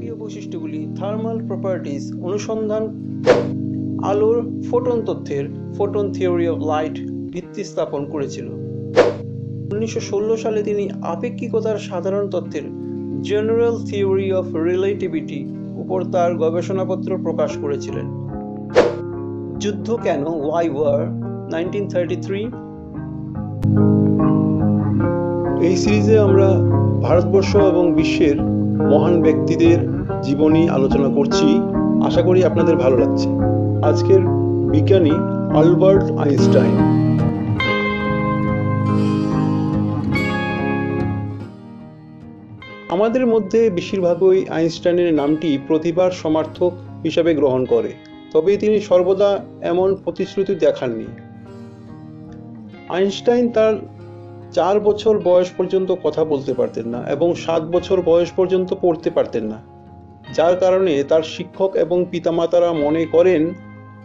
তাপীয় বৈশিষ্ট্যগুলি thermal properties অনুসন্ধান আলোর ফোটন তত্ত্বের ফোটন থিওরি অফ লাইট ভিত্তি স্থাপন করেছিল। 1916 সালে তিনি আপেক্ষিকতার সাধারণ তত্ত্বের জেনারেল থিওরি অফ রিলেটিভিটি উপর তার গবেষণাপত্র প্রকাশ করেছিলেন। যুদ্ধ কেন, ওয়াই ওয়ার, 1933। এই সিরিজে আমরা ভারতবর্ষ এবং বিশ্বের মহান ব্যক্তিদের জীবনী আলোচনা করছি। আশা করি আপনাদের ভালো লাগছে। আজকের বিজ্ঞানী আলবার্ট আইনস্টাইন। আমাদের মধ্যে বেশিরভাগই আইনস্টাইনের নামটি প্রতিভার সমার্থক হিসাবে গ্রহণ করে, তবে তিনি সর্বদা এমন প্রতিশ্রুতি দেখাননি। আইনস্টাইন তার 4 বছর বয়স পর্যন্ত কথা বলতে পারতেন না এবং 7 বছর বয়স পর্যন্ত পড়তে পারতেন না, যার কারণে তার শিক্ষক এবং পিতামাতারা মনে করেন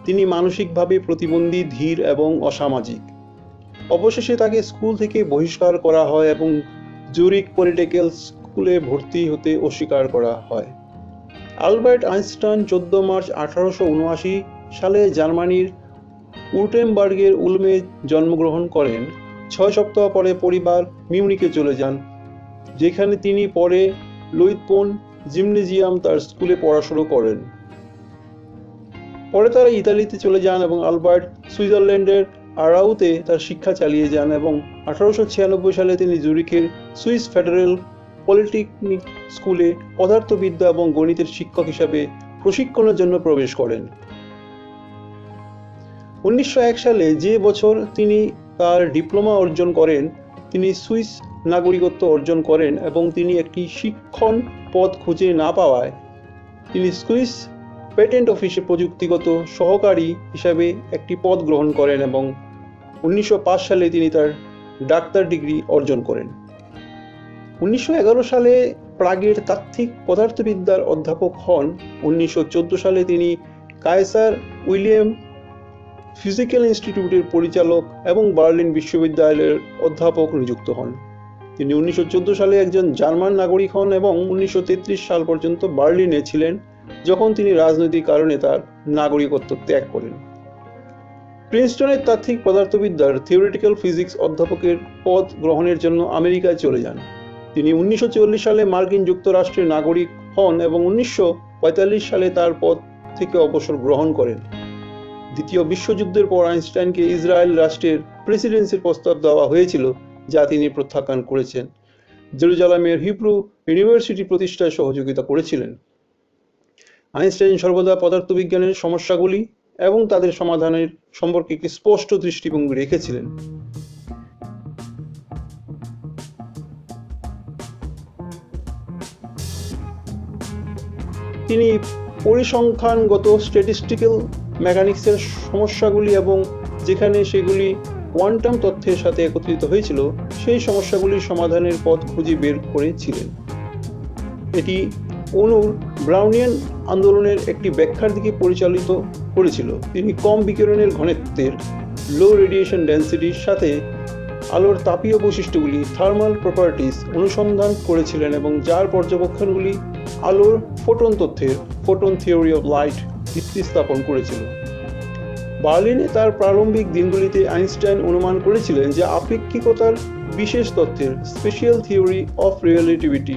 তিনি মানসিকভাবে প্রতিবন্ধী, ধীর এবং অসামাজিক। অবশেষে তাকে স্কুল থেকে বহিষ্কার করা হয় এবং জুরিক পলিটেকনিক্যাল স্কুলে ভর্তি হতে অস্বীকার করা হয়। আলবার্ট আইনস্টাইন 14 মার্চ 1879 সালে জার্মানির উর্টেমবার্গের উলমে জন্মগ্রহণ করেন। 6 সপ্তাহ পরে পরিবার মিউনিকে চলে যান, যেখানে তিনি পরে লুইতপোন জিমনেজিয়াম তার স্কুলে পড়াশোনা করেন। পরে তারা ইতালিতে চলে যান এবং আলবার্ট সুইজারল্যান্ডের আরাউতে তার শিক্ষা চালিয়ে যান এবং 1896 সালে তিনি জুরিখের সুইস ফেডারেল পলিটেকনিক স্কুলে পদার্থবিদ্যা এবং গণিতের শিক্ষক হিসাবে প্রশিক্ষণের জন্য প্রবেশ করেন। 1901 সালে, যে বছর তিনি তার ডিপ্লোমা অর্জন করেন, তিনি সুইস নাগরিকত্ব অর্জন করেন এবং তিনি একটি শিক্ষণ পদ খুঁজে না পাওয়ায় তিনি সুইস পেটেন্ট অফিসে প্রযুক্তিগত সহকারী হিসাবে একটি পদ গ্রহণ করেন এবং 1905 সালে তিনি তার ডাক্তার ডিগ্রি অর্জন করেন। 1911 সালে প্রাগের তাত্ত্বিক পদার্থবিদ্যার অধ্যাপক হন। 1914 সালে তিনি কায়সার উইলিয়াম ফিজিক্যাল ইনস্টিটিউটের পরিচালক এবং বার্লিন বিশ্ববিদ্যালয়ের অধ্যাপক নিযুক্ত হন। তিনি 1914 সালে একজন জার্মান নাগরিক হন এবং 1933 সাল পর্যন্ত বার্লিনে ছিলেন, যখন তিনি রাজনৈতিক কারণে তার নাগরিকত্ব ত্যাগ করেন। প্রিন্সটনের তাত্ত্বিক পদার্থবিদ্যার থিওরিটিক্যাল ফিজিক্স অধ্যাপকের পদ গ্রহণের জন্য আমেরিকায় চলে যান। তিনি 1940 সালে মার্কিন যুক্তরাষ্ট্রের নাগরিক হন এবং 1945 সালে তার পদ থেকে অবসর গ্রহণ করেন। দ্বিতীয় বিশ্বযুদ্ধের পর আইনস্টাইনকে ইসরায়েল রাষ্ট্রের প্রেসিডেন্সির প্রস্তাব দেওয়া হয়েছিল, যা তিনি প্রত্যাখ্যান করেছেন। জেরুজালেমের হিব্রু ইউনিভার্সিটি প্রতিষ্ঠায় সহযোগিতা করেছিলেন। আইনস্টাইন সর্বদা পদার্থবিজ্ঞানের সমস্যাগুলি এবং তাদের সমাধানের সম্পর্কে একটি স্পষ্ট দৃষ্টিভঙ্গি রেখেছিলেন। তিনি পরিসংখ্যানগত স্ট্যাটিস্টিক্যাল মেকানিক্সের সমস্যাগুলি এবং যেখানে সেগুলি কোয়ান্টাম তথ্যের সাথে একত্রিত হয়েছিল, সেই সমস্যাগুলির সমাধানের পথ খুঁজে বের করেছিলেন। এটি অণুর ব্রাউনিয়ান আন্দোলনের একটি ব্যাখ্যার দিকে পরিচালিত করেছিল। তিনি কম বিকিরণের ঘনত্বের লো রেডিয়েশন ডেন্সিটির সাথে আলোর তাপীয় বৈশিষ্ট্যগুলি থার্মাল প্রপার্টিজ অনুসন্ধান করেছিলেন এবং যার পর্যবেক্ষণগুলি আলোর ফোটন তত্ত্বের ফোটন থিওরি অফ লাইট ভিত্তি স্থাপন করেছিল। বার্লিনে তার প্রারম্ভিক দিনগুলিতে আইনস্টাইন অনুমান করেছিলেন যে আপেক্ষিকতার বিশেষ তত্ত্বের স্পেশাল থিওরি অফ রিলেটিভিটি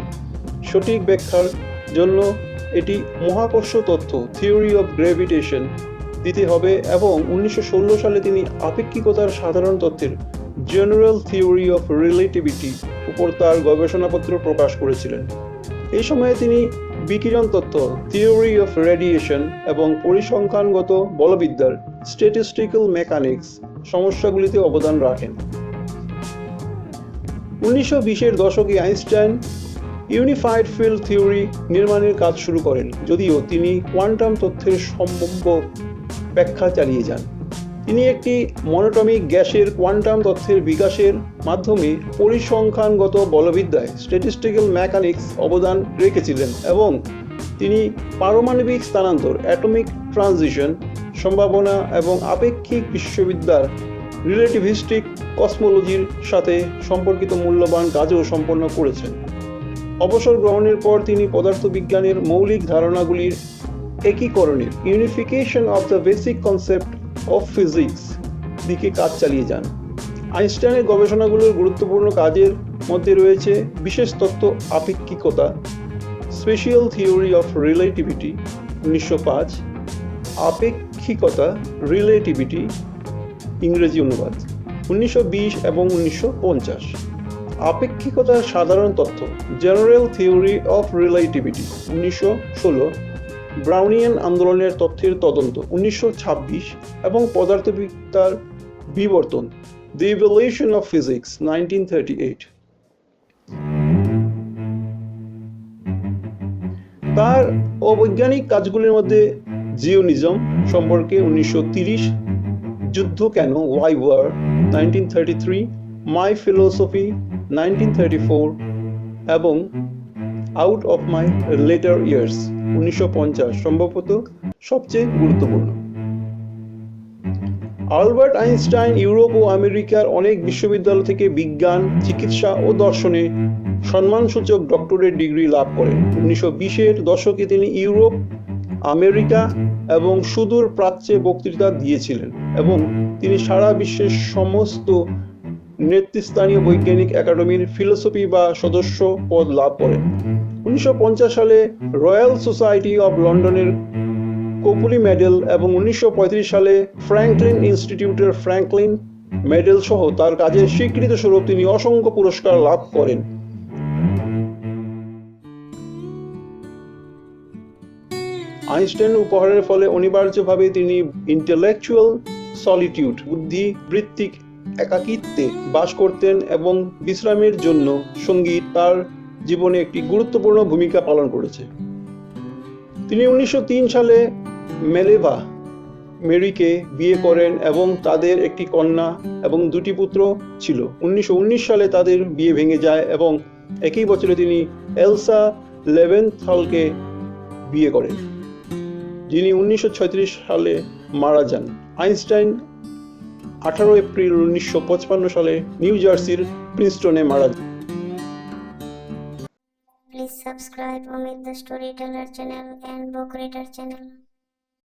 সঠিক ব্যাখ্যার জন্য এটি মহাকর্ষ তত্ত্ব থিওরি অফ গ্র্যাভিটেশন দিতে হবে এবং 1916 সালে তিনি আপেক্ষিকতার সাধারণ তত্ত্বের জেনারেল থিওরি অফ রিলেটিভিটি উপর তার গবেষণাপত্র প্রকাশ করেছিলেন। এই সময়ে তিনি বিকিরণ তত্ত্ব থিওরি অফ রেডিয়েশন এবং পরিসংখ্যানগত বলবিদ্যার স্ট্যাটিস্টিক্যাল মেকানিক্স সমস্যাগুলিতে অবদান রাখেন। 1920-এর দশকে আইনস্টাইন ইউনিফাইড ফিল্ড থিওরি নির্মাণের কাজ শুরু করেন, যদিও তিনি কোয়ান্টাম তথ্যের সম্ভাব্য ব্যাখ্যা চালিয়ে যান। তিনি একটি মনোটমিক গ্যাসের কোয়ান্টাম তথ্যের বিকাশের মাধ্যমে পরিসংখ্যানগত বলবিদ্যায় স্ট্যাটিস্টিক্যাল মেকানিক্স অবদান রেখেছিলেন এবং তিনি পারমাণবিক স্থানান্তর অ্যাটমিক ট্রানজিশন সম্ভাবনা এবং আপেক্ষিক বিশ্ববিদ্যার রিলেটিভিস্টিক কসমোলজির সাথে সম্পর্কিত মূল্যবান কাজও সম্পন্ন করেছেন। অবসর গ্রহণের পর তিনি পদার্থবিজ্ঞানের মৌলিক ধারণাগুলির একীকরণের unification of the basic concept of physics দিকে কাজ চালিয়ে যান। আইনস্টাইনের গবেষণাগুলোর গুরুত্বপূর্ণ কাজের মধ্যে রয়েছে বিশেষ তত্ত্ব আপেক্ষিকতা, স্পেশাল থিওরি অফ রিলেটিভিটি 1905, আপেক্ষিকতা রিলেটিভিটি ইংরেজি অনুবাদ 1920 এবং 1950, আপেক্ষিকতার সাধারণ তত্ত্ব general theory of relativity 1916, Brownian আন্দোলনের তথ্যের তদন্ত 1926 এবং পদার্থবিদ্যার বিবর্তন দি ইভলিউশন অফ ফিজিক্স 1938। তার অবৈজ্ঞানিক কাজগুলির মধ্যে জিওনিজম সম্পর্কে 1930, যুদ্ধ কেন ওয়াই ওয়ার 1933, মাই ফিলোসফি 1934 এবং out of my letter years 1950 সম্ভবত সবচেয়ে গুরুত্বপূর্ণ। আলবার্ট আইনস্টাইন ইউরোপ ও আমেরিকার অনেক বিশ্ববিদ্যালয় থেকে বিজ্ঞান, চিকিৎসা ও দর্শনে সম্মানসূচক ডক্টরেট ডিগ্রি লাভ করেন। 1920-এর দশকে তিনি ইউরোপ, আমেরিকা এবং সুদূর প্রাচ্যে বক্তৃতা দিয়েছিলেন এবং তিনি সারা বিশ্বের সমস্ত নেতৃস্থানীয় বৈজ্ঞানিক একাডেমির ফিলোসফি বা সদস্য পদ লাভ করেন। 1950 সালে রয়্যাল সোসাইটি অব লন্ডনের কোপুলি মেডেল এবং 1935 সালে ফ্র্যাঙ্কলিন ইনস্টিটিউটের ফ্র্যাঙ্কলিন মেডেল সহ তার কাজের স্বীকৃতি স্বরূপ তিনি অসংখ্য পুরস্কার লাভ করেন। আইনস্টাইন উপহারের ফলে অনিবার্যভাবে তিনি ইন্টেলেকচুয়াল সলিটিউড বুদ্ধিবৃত্তিক একাকিত্বে বাস করতেন এবং বিশ্রামের জন্য সঙ্গীত তার জীবনে একটি গুরুত্বপূর্ণ ভূমিকা পালন করেছে। তিনি 1903 সালে মেলেভা মেরিকে বিয়ে করেন এবং তাদের একটি কন্যা এবং দুটি পুত্র ছিল। 1919 সালে তাদের বিয়ে ভেঙে যায় এবং একই বছরে তিনি এলসা লেভেনথালকে বিয়ে করেন, যিনি 1936 সালে মারা যান। আইনস্টাইন 18 এপ্রিল 1955 সালে নিউ জার্সির প্রিন্সটনে মারা যান। Please subscribe Omid the Storyteller channel and Book Reader channel.